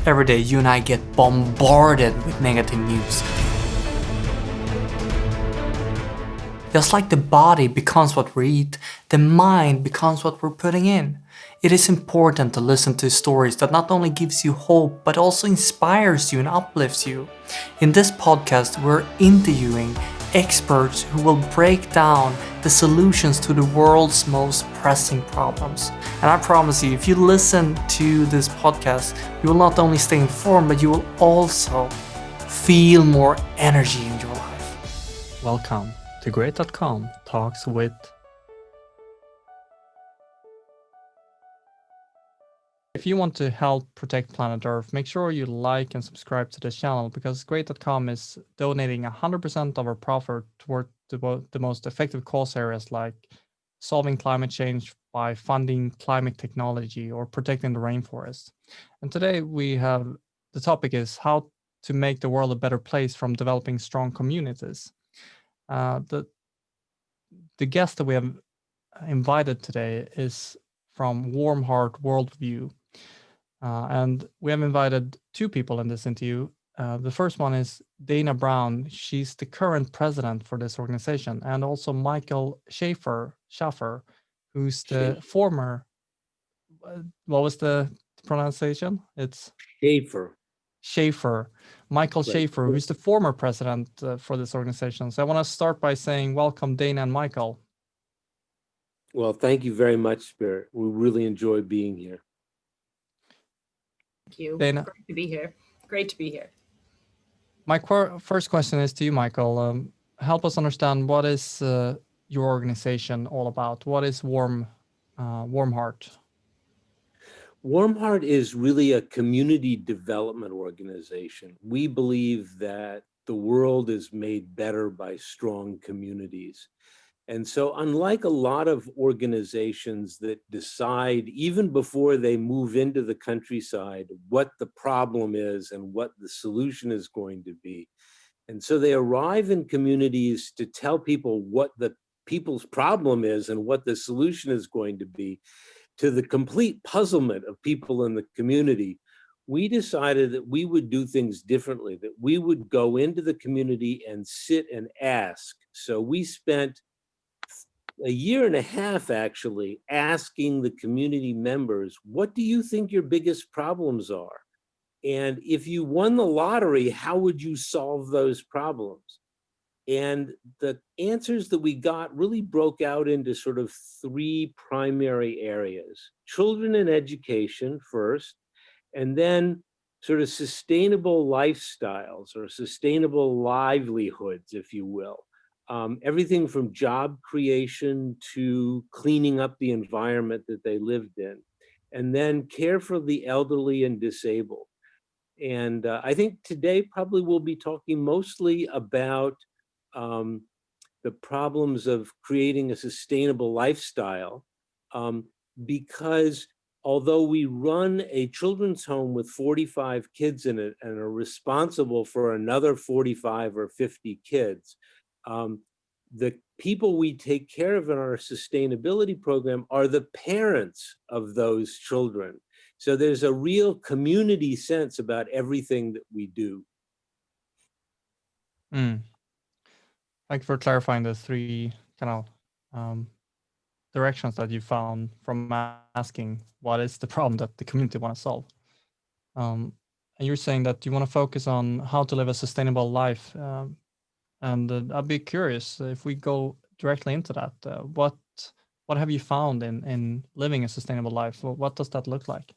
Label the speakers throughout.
Speaker 1: Every day you and I get bombarded with negative news. Just like the body becomes what we eat, the mind becomes what we're putting in. It is important to listen to stories that not only gives you hope, but also inspires you and uplifts you. In this podcast, we're interviewing experts who will break down the solutions to the world's most pressing problems. And I promise you, if you listen to this podcast, you will not only stay informed, but you will also feel more energy in your life. Welcome to Great.com Talks with. If you want to help protect planet Earth, make sure you like and subscribe to this channel, because Great.com is donating 100% of our profit toward the most effective cause areas like solving climate change by funding climate technology or protecting the rainforest. And today the topic is how to make the world a better place from developing strong communities. The guest that we have invited today is from Warm Heart Worldview. And we have invited two people in this interview. The first one is Dana Brown. She's the current president for this organization, and also Michael Schaffer, who's the former. What was the pronunciation? It's Schaffer. Michael Schaffer, who's the former president for this organization. So I want to start by saying welcome, Dana and Michael.
Speaker 2: Well, thank you very much, Spirit. We really enjoy being here.
Speaker 3: Thank you.
Speaker 1: Dana.
Speaker 3: Great to be here. Great to be here.
Speaker 1: My first question is to you, Michael. Help us understand, what is your organization all about? What is Warm Heart?
Speaker 2: Warm Heart is really a community development organization. We believe that the world is made better by strong communities. And so unlike a lot of organizations that decide, even before they move into the countryside, what the problem is and what the solution is going to be. And so they arrive in communities to tell people what the people's problem is and what the solution is going to be. To the complete puzzlement of people in the community, we decided that we would do things differently, that we would go into the community and sit and ask. So we spent a year and a half actually asking the community members, what do you think your biggest problems are? And if you won the lottery, how would you solve those problems? And the answers that we got really broke out into sort of three primary areas: children and education first, and then sort of sustainable lifestyles or sustainable livelihoods, if you will. Everything from job creation to cleaning up the environment that they lived in, and then care for the elderly and disabled. And I think today probably we'll be talking mostly about the problems of creating a sustainable lifestyle, because although we run a children's home with 45 kids in it and are responsible for another 45 or 50 kids, the people we take care of in our sustainability program are the parents of those children. So there's a real community sense about everything that we do.
Speaker 1: Thank you for clarifying the three kind of directions that you found from asking what is the problem that the community want to solve. And you're saying that you want to focus on how to live a sustainable life. And I'd be curious, if we go directly into that, what have you found in living a sustainable life? What does that look like?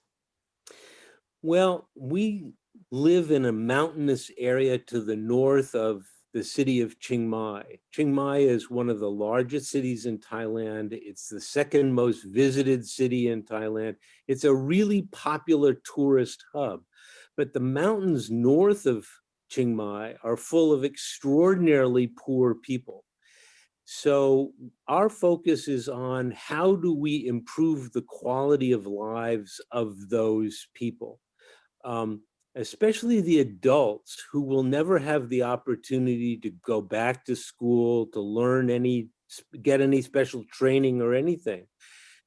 Speaker 2: Well, we live in a mountainous area to the north of the city of Chiang Mai. Chiang Mai is one of the largest cities in Thailand. It's the second most visited city in Thailand. It's a really popular tourist hub. But the mountains north of Chiang Mai are full of extraordinarily poor people. So our focus is on how do we improve the quality of lives of those people, especially the adults who will never have the opportunity to go back to school, to learn get any special training or anything.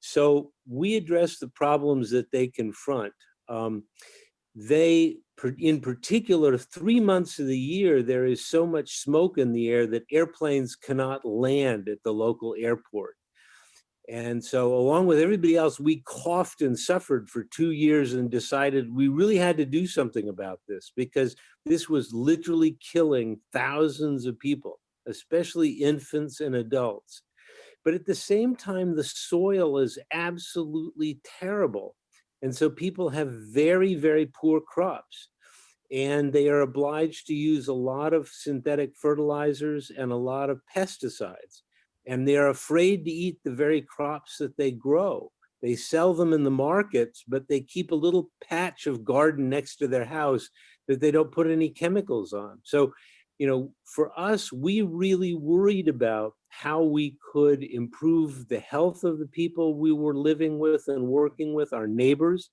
Speaker 2: So we address the problems that they confront. in particular, 3 months of the year, there is so much smoke in the air that airplanes cannot land at the local airport. And so along with everybody else, we coughed and suffered for 2 years and decided we really had to do something about this, because this was literally killing thousands of people, especially infants and adults. But at the same time, the soil is absolutely terrible. And so people have very, very poor crops. And they are obliged to use a lot of synthetic fertilizers and a lot of pesticides. And they are afraid to eat the very crops that they grow. They sell them in the markets, but they keep a little patch of garden next to their house that they don't put any chemicals on. So, for us, we really worried about how we could improve the health of the people we were living with and working with, our neighbors,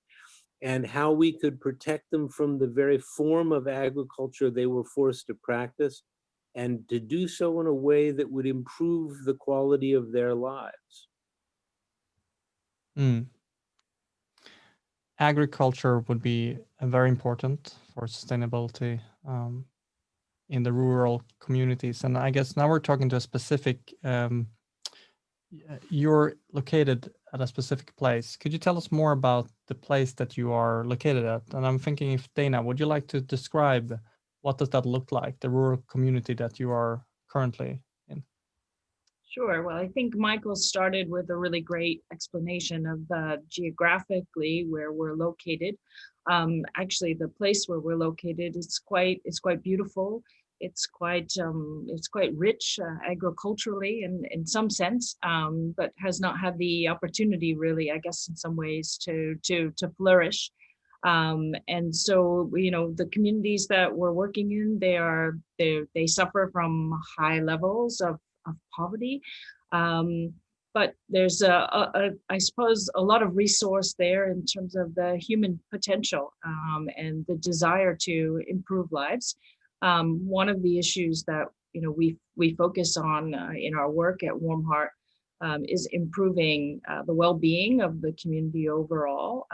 Speaker 2: and how we could protect them from the very form of agriculture they were forced to practice, and to do so in a way that would improve the quality of their lives.
Speaker 1: Mm. Agriculture would be very important for sustainability in the rural communities. And I guess now we're talking to a specific, you're located at a specific place. Could you tell us more about the place that you are located at? And I'm thinking, if Dana, would you like to describe what does that look like, the rural community that you are currently in?
Speaker 3: Sure. Well, I think Michael started with a really great explanation of geographically where we're located. Actually, the place where we're located is quite beautiful. It's quite rich agriculturally in some sense, but has not had the opportunity really, I guess, in some ways to flourish. And so, the communities that we're working in, they suffer from high levels of poverty. But there's I suppose, a lot of resource there in terms of the human potential and the desire to improve lives. One of the issues that we focus on in our work at Warm Heart is improving the well-being of the community overall.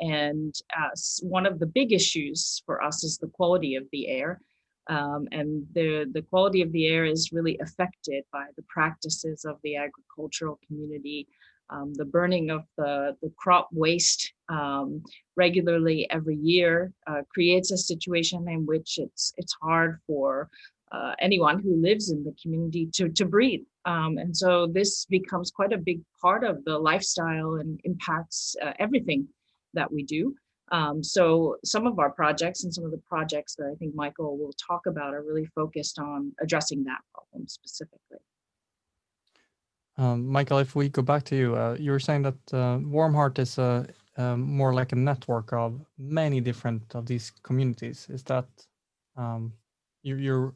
Speaker 3: And one of the big issues for us is the quality of the air. And the quality of the air is really affected by the practices of the agricultural community. The burning of the crop waste regularly every year creates a situation in which it's hard for anyone who lives in the community to breathe. And so this becomes quite a big part of the lifestyle and impacts everything that we do. So some of our projects and some of the projects that I think Michael will talk about are really focused on addressing that problem specifically.
Speaker 1: Michael, if we go back to you, you were saying that Warm Heart is more like a network of many different of these communities. Is that you're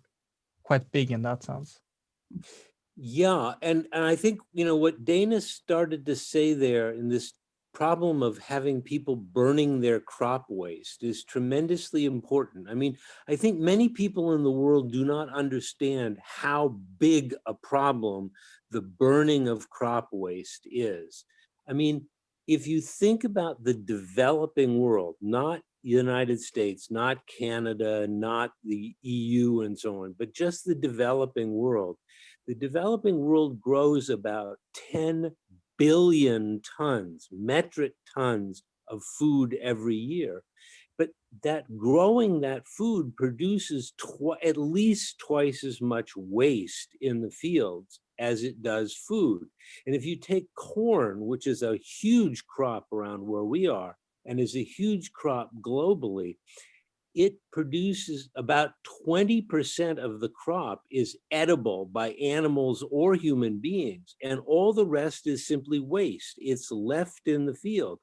Speaker 1: quite big in that sense?
Speaker 2: Yeah, and I think what Dana started to say there in this problem of having people burning their crop waste is tremendously important. I mean, I think many people in the world do not understand how big a problem the burning of crop waste is. I mean, if you think about the developing world, not the United States, not Canada, not the EU and so on, but just the developing world grows about 10 billion tons, metric tons of food every year. But growing that food produces at least twice as much waste in the fields as it does food. And if you take corn, which is a huge crop around where we are, and is a huge crop globally, it produces about 20% of the crop is edible by animals or human beings, and all the rest is simply waste. It's left in the field.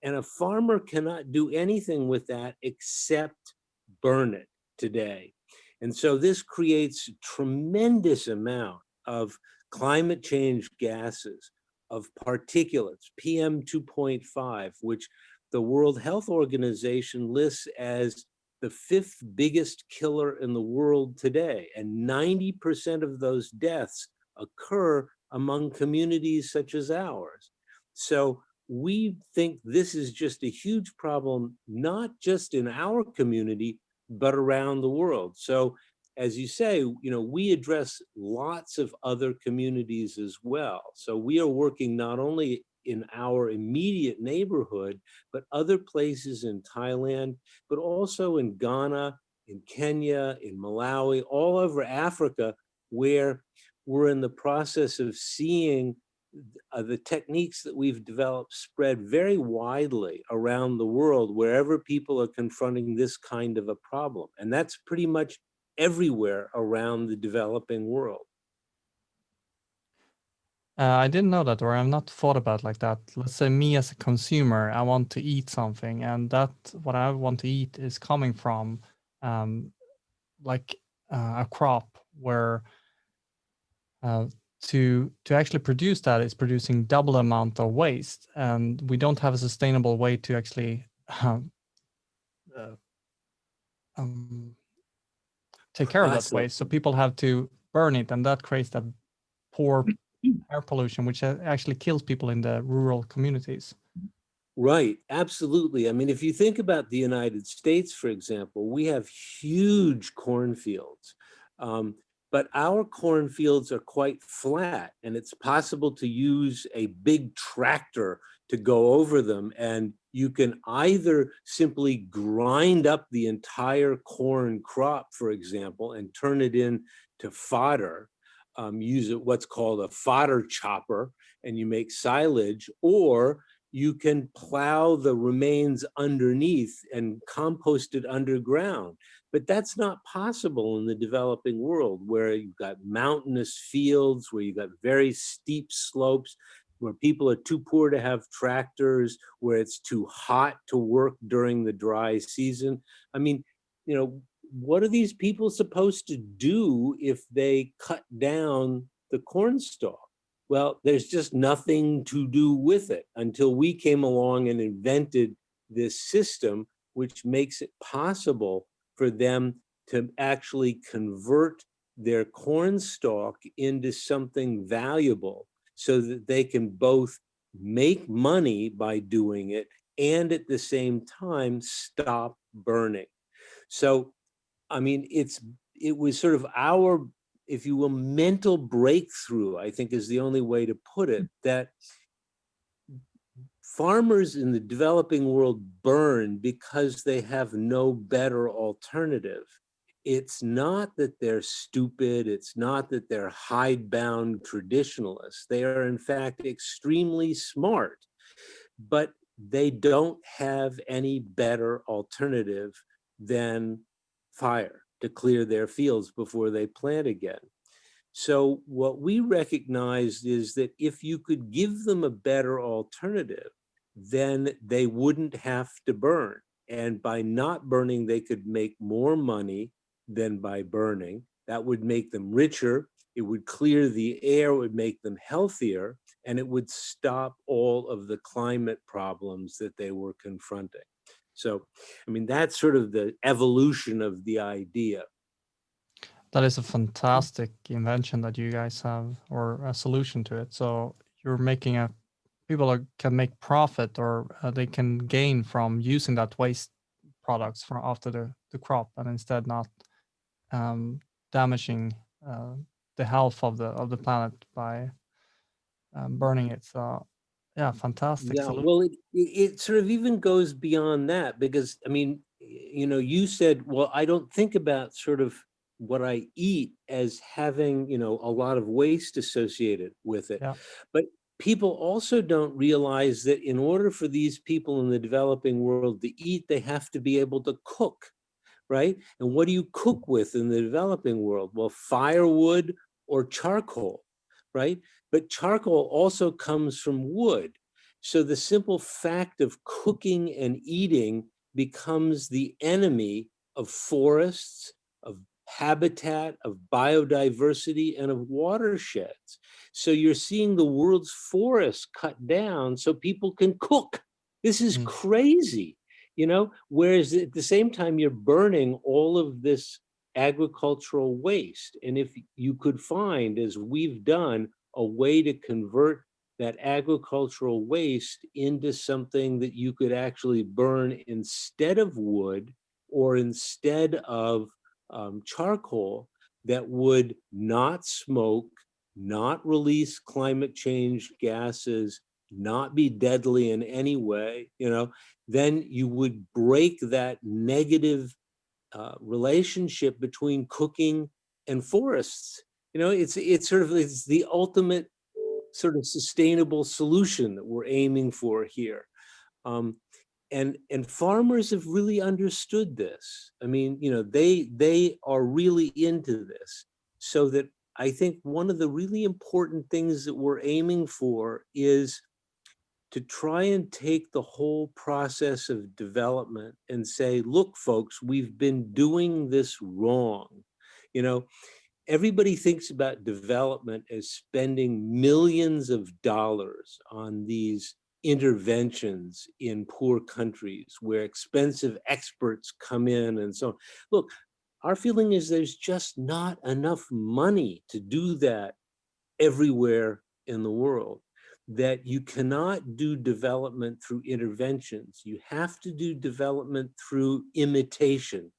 Speaker 2: And a farmer cannot do anything with that except burn it today. And so this creates a tremendous amount of climate change gases, of particulates, PM 2.5, which the World Health Organization lists as the 5th biggest killer in the world today. And 90% of those deaths occur among communities such as ours. So we think this is just a huge problem, not just in our community, but around the world. So as you say, we address lots of other communities as well. So we are working not only in our immediate neighborhood, but other places in Thailand, but also in Ghana, in Kenya, in Malawi, all over Africa, where we're in the process of seeing the techniques that we've developed spread very widely around the world, wherever people are confronting this kind of a problem. And that's pretty much everywhere around the developing world.
Speaker 1: I didn't know that, or I've not thought about like that. Let's say me as a consumer, I want to eat something, and that what I want to eat is coming from um, like a crop where uh, to actually produce that is producing double the amount of waste, and we don't have a sustainable way to actually uh, um, take care of that waste. So people have to burn it, and that creates that poor air pollution, which actually kills people in the rural communities.
Speaker 2: Right, absolutely. I mean, if you think about the United States, for example, we have huge cornfields, but our cornfields are quite flat, and it's possible to use a big tractor to go over them, and you can either simply grind up the entire corn crop, for example, and turn it into fodder, use what's called a fodder chopper, and you make silage, or you can plow the remains underneath and compost it underground. But that's not possible in the developing world, where you've got mountainous fields, where you've got very steep slopes, where people are too poor to have tractors, where it's too hot to work during the dry season. I mean, what are these people supposed to do if they cut down the corn stalk? Well, there's just nothing to do with it until we came along and invented this system, which makes it possible for them to actually convert their corn stalk into something valuable, so that they can both make money by doing it and at the same time stop burning. So, I mean, it was sort of our, if you will, mental breakthrough, I think is the only way to put it, that farmers in the developing world burn because they have no better alternative. It's not that they're stupid. It's not that they're hidebound traditionalists. They are, in fact, extremely smart, but they don't have any better alternative than fire to clear their fields before they plant again. So what we recognized is that if you could give them a better alternative, then they wouldn't have to burn. And by not burning, they could make more money than by burning. That would make them richer. It would clear the air, it would make them healthier, and it would stop all of the climate problems that they were confronting. So, I mean, that's sort of the evolution of the idea.
Speaker 1: That is a fantastic invention that you guys have, or a solution to it. So you're making can make profit, or they can gain from using that waste products from after the crop, and instead not damaging the health of the planet by burning it. So yeah, fantastic
Speaker 2: Yeah,
Speaker 1: solution.
Speaker 2: well, it sort of even goes beyond that, because, I mean, you said, well, I don't think about sort of what I eat as having, a lot of waste associated with it.
Speaker 1: Yeah.
Speaker 2: But people also don't realize that in order for these people in the developing world to eat, they have to be able to cook, right? And what do you cook with in the developing world? Well, firewood or charcoal, right? But charcoal also comes from wood. So the simple fact of cooking and eating becomes the enemy of forests, of habitat, of biodiversity, and of watersheds. So you're seeing the world's forests cut down so people can cook. This is crazy. Whereas at the same time, you're burning all of this agricultural waste. And if you could find, as we've done, a way to convert that agricultural waste into something that you could actually burn instead of wood or instead of charcoal, that would not smoke, not release climate change gases, not be deadly in any way, then you would break that negative relationship between cooking and forests. It's the ultimate sort of sustainable solution that we're aiming for here. And farmers have really understood this. I mean, they are really into this. So that I think one of the really important things that we're aiming for is to try and take the whole process of development and say, look, folks, we've been doing this wrong. Everybody thinks about development as spending millions of dollars on these interventions in poor countries where expensive experts come in and so on. Look, our feeling is there's just not enough money to do that everywhere in the world, that you cannot do development through interventions. You have to do development through imitation.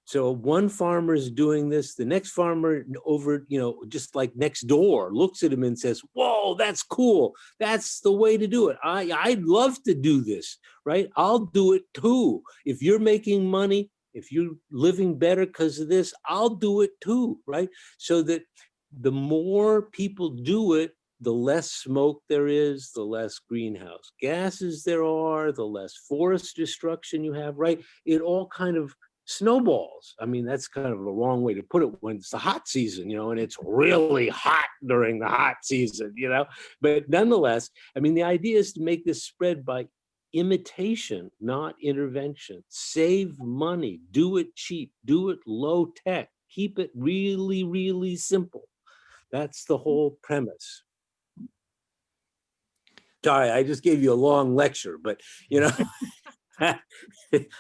Speaker 2: So one farmer is doing this, the next farmer over, just like next door, looks at him and says, whoa, that's cool. That's the way to do it. I'd love to do this, right? I'll do it too. If you're making money, if you're living better because of this, I'll do it too, right? So that the more people do it, the less smoke there is, the less greenhouse gases there are, the less forest destruction you have, right? It all kind of snowballs. I mean, that's kind of a wrong way to put it when it's the hot season, and it's really hot during the hot season, But nonetheless, I mean, the idea is to make this spread by imitation, not intervention. Save money, do it cheap, do it low tech, keep it really, really simple. That's the whole premise. Sorry, I just gave you a long lecture, but I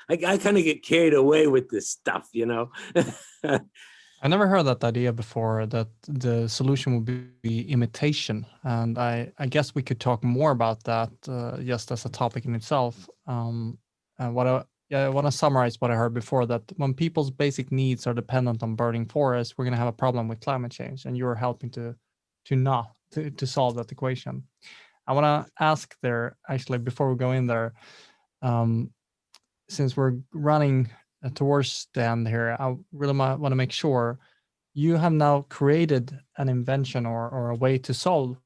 Speaker 2: kind of get carried away with this stuff,
Speaker 1: I never heard that idea before, that the solution would be imitation. And I guess we could talk more about that just as a topic in itself. And I want to summarize what I heard before, that when people's basic needs are dependent on burning forests, we're going to have a problem with climate change. And you're helping to solve that equation. I want to ask there, actually, before we go in there, since we're running towards the end here, I really want to make sure you have now created an invention or a way to solve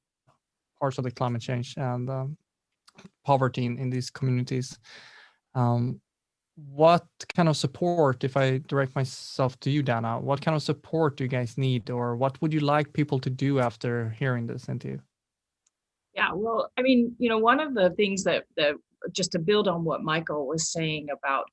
Speaker 1: parts of the climate change and poverty in these communities. What kind of support, if I direct myself to you, Dana, what kind of support do you guys need, or what would you like people to do after hearing this interview?
Speaker 3: Yeah, well, I mean, one of the things that just to build on what Michael was saying about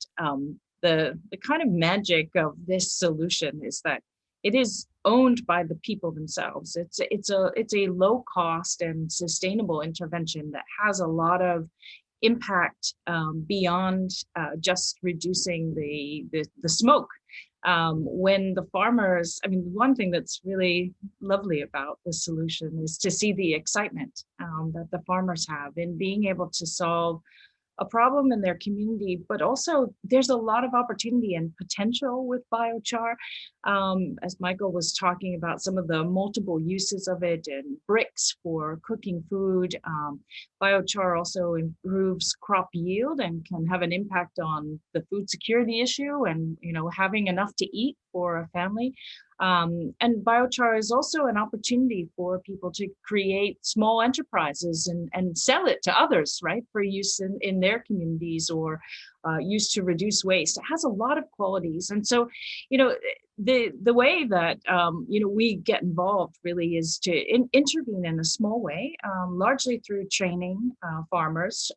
Speaker 3: the kind of magic of this solution is that it is owned by the people themselves. It's a low cost and sustainable intervention that has a lot of impact beyond just reducing the smoke. When the farmers, I mean, one thing that's really lovely about the solution is to see the excitement that the farmers have in being able to solve a problem in their community, but also there's a lot of opportunity and potential with biochar. As Michael was talking about some of the multiple uses of it and bricks for cooking food. Biochar also improves crop yield and can have an impact on the food security issue and having enough to eat for a family. And biochar is also an opportunity for people to create small enterprises and sell it to others, right, for use in their communities or use to reduce waste. It has a lot of qualities. And so, the way that, we get involved really is to intervene in a small way, largely through training farmers.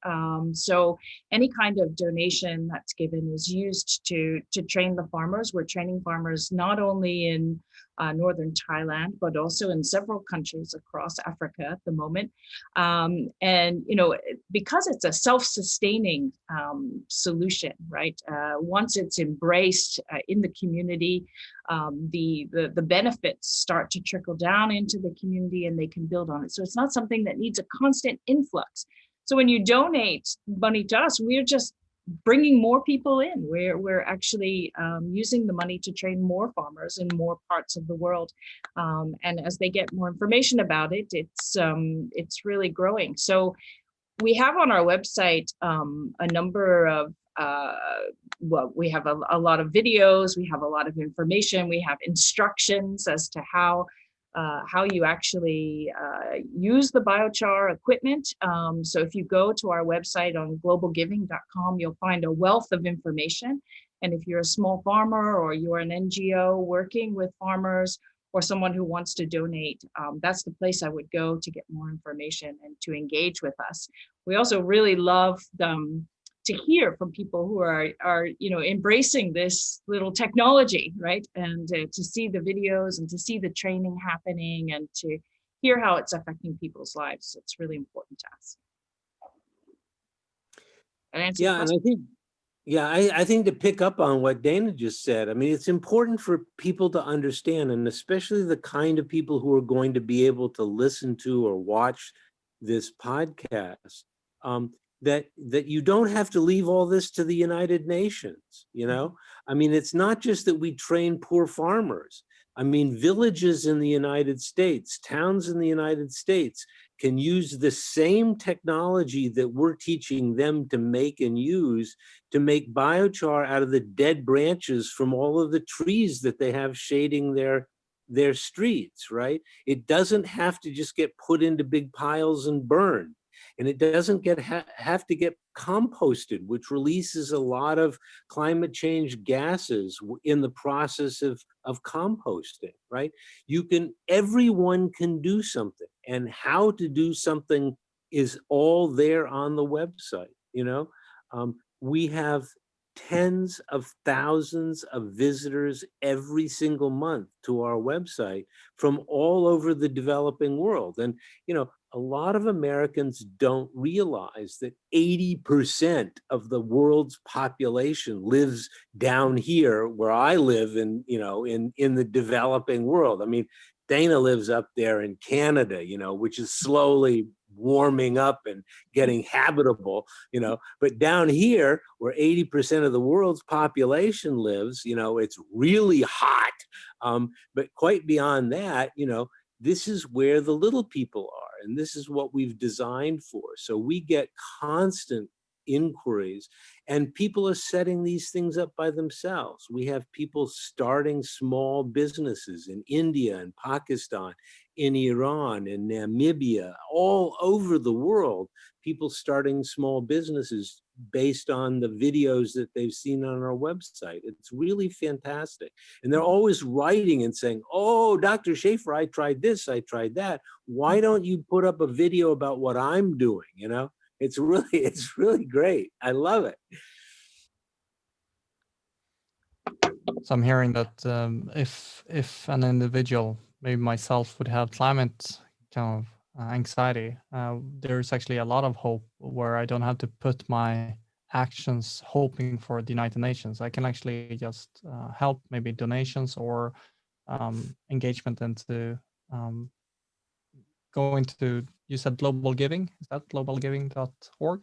Speaker 3: So any kind of donation that's given is used to train the farmers. We're training farmers not only in northern Thailand, but also in several countries across Africa at the moment. And, you know, because it's a self-sustaining solution, right? Once it's embraced in the community, the benefits start to trickle down into the community and they can build on it. So it's not something that needs a constant influx. So when you donate money to us, we're just bringing more people in. We're actually using the money to train more farmers in more parts of the world, and as they get more information about it, it's really growing. So we have on our website a number of well, we have a lot of videos, we have a lot of information, we have instructions as to how you actually use the biochar equipment. So if you go to our website on globalgiving.com, you'll find a wealth of information. And if you're a small farmer or you're an NGO working with farmers or someone who wants to donate, that's the place I would go to get more information and to engage with us. We also really love to hear from people who are you know, embracing this little technology, right? And to see the videos and to see the training happening and to hear how it's affecting people's lives. It's really important to us.
Speaker 2: Yeah, and I think, yeah, I think to pick up on what Dana just said, I mean, it's important for people to understand, and especially the kind of people who are going to be able to listen to or watch this podcast, that you don't have to leave all this to the United Nations, you know? I mean, it's not just that we train poor farmers. I mean, villages in the United States, towns in the United States can use the same technology that we're teaching them to make and use to make biochar out of the dead branches from all of the trees that they have shading their streets, right? It doesn't have to just get put into big piles and burned. And it doesn't have to get composted, which releases a lot of climate change gases in the process of composting, right? Everyone can do something, and how to do something is all there on the website, you know? We have tens of thousands of visitors every single month to our website from all over the developing world. And, you know, a lot of Americans don't realize that 80% of the world's population lives down here where I live in, you know, in the developing world. I mean, Dana lives up there in Canada, you know, which is slowly warming up and getting habitable, you know, but down here where 80% of the world's population lives, you know, it's really hot. But quite beyond that, you know, this is where the little people are, and this is what we've designed for. So we get constant inquiries, and people are setting these things up by themselves. We have people starting small businesses in India and Pakistan, in Iran, in Namibia, all over the world, people starting small businesses based on the videos that they've seen on our website. It's really fantastic. And they're always writing and saying, oh, Dr. Schaefer, I tried this, I tried that. Why don't you put up a video about what I'm doing, you know? It's really great. I love it.
Speaker 1: So I'm hearing that if an individual, maybe myself, would have climate kind of anxiety, there's actually a lot of hope where I don't have to put my actions hoping for the United Nations. I can actually just help, maybe donations or engagement into going to, you said Global Giving, is that globalgiving.org?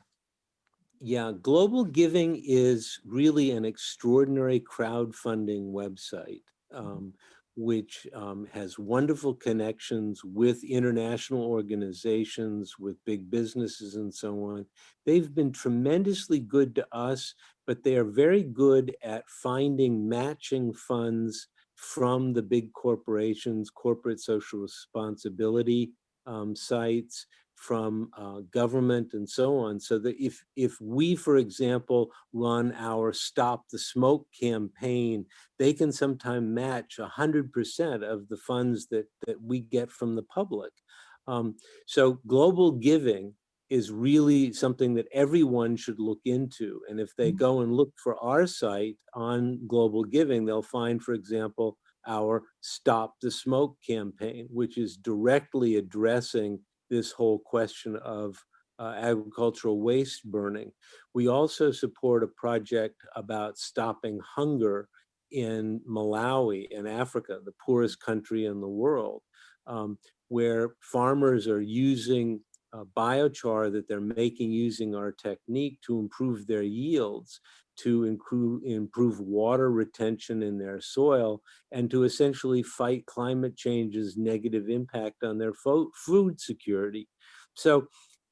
Speaker 2: Yeah, Global Giving is really an extraordinary crowdfunding website, which has wonderful connections with international organizations, with big businesses and so on. They've been tremendously good to us, but they are very good at finding matching funds from the big corporations, corporate social responsibility sites, from government and so on, so that if we, for example, run our Stop the Smoke campaign, they can sometimes match 100% of the funds that we get from the public. So global giving is really something that everyone should look into. And if they go and look for our site on Global Giving, they'll find, for example, our Stop the Smoke campaign, which is directly addressing this whole question of agricultural waste burning. We also support a project about stopping hunger in Malawi in Africa, the poorest country in the world, where farmers are using biochar that they're making using our technique to improve their yields, to improve water retention in their soil, and to essentially fight climate change's negative impact on their food security. So,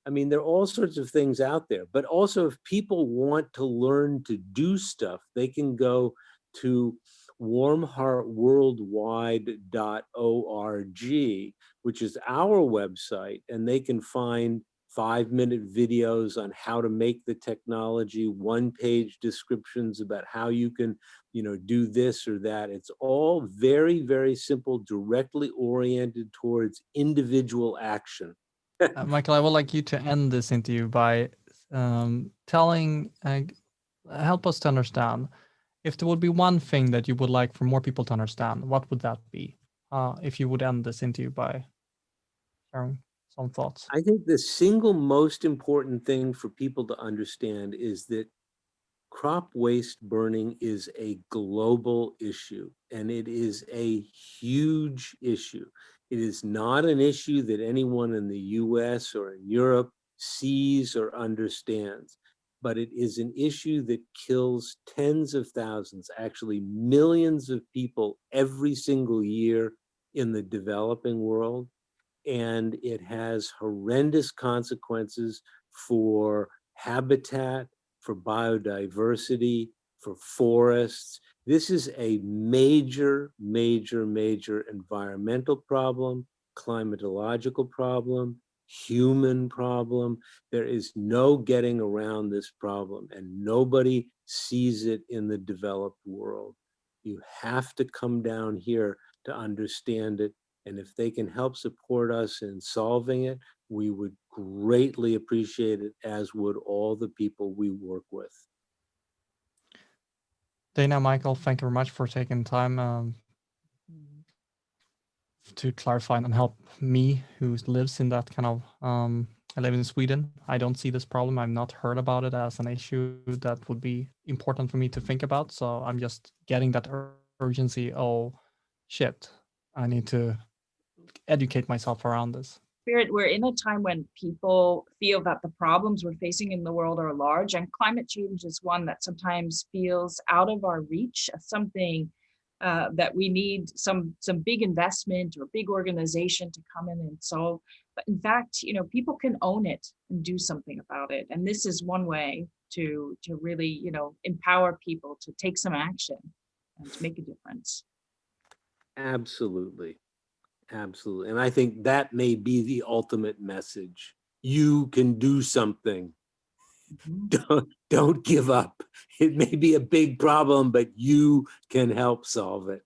Speaker 2: I mean, there are all sorts of things out there, but also if people want to learn to do stuff, they can go to warmheartworldwide.org, which is our website, and they can find 5-minute videos on how to make the technology, one-page descriptions about how you can, do this or that. It's all very, very simple, directly oriented towards individual action.
Speaker 1: Michael, I would like you to end this interview by telling, help us to understand, if there would be one thing that you would like for more people to understand, what would that be? If you would end this interview by sharing some thoughts.
Speaker 2: I think the single most important thing for people to understand is that crop waste burning is a global issue, and it is a huge issue. It is not an issue that anyone in the US or in Europe sees or understands, but it is an issue that kills tens of thousands, actually millions of people every single year in the developing world. And it has horrendous consequences for habitat, for biodiversity, for forests. This is a major, major, major environmental problem, climatological problem, human problem. There is no getting around this problem, and nobody sees it in the developed world. You have to come down here to understand it. And if they can help support us in solving it, we would greatly appreciate it, as would all the people we work with.
Speaker 1: Dana, Michael, thank you very much for taking time to clarify and help me, who lives in that kind of, I live in Sweden. I don't see this problem. I've not heard about it as an issue that would be important for me to think about. So I'm just getting that urgency. Oh, shit, I need to educate myself around this.
Speaker 3: Spirit, we're in a time when people feel that the problems we're facing in the world are large, and climate change is one that sometimes feels out of our reach, something that we need some big investment or big organization to come in and solve. But in fact, people can own it and do something about it. And this is one way to really, empower people to take some action and to make a difference.
Speaker 2: Absolutely. Absolutely. And I think that may be the ultimate message. You can do something. Mm-hmm. Don't give up. It may be a big problem, but you can help solve it.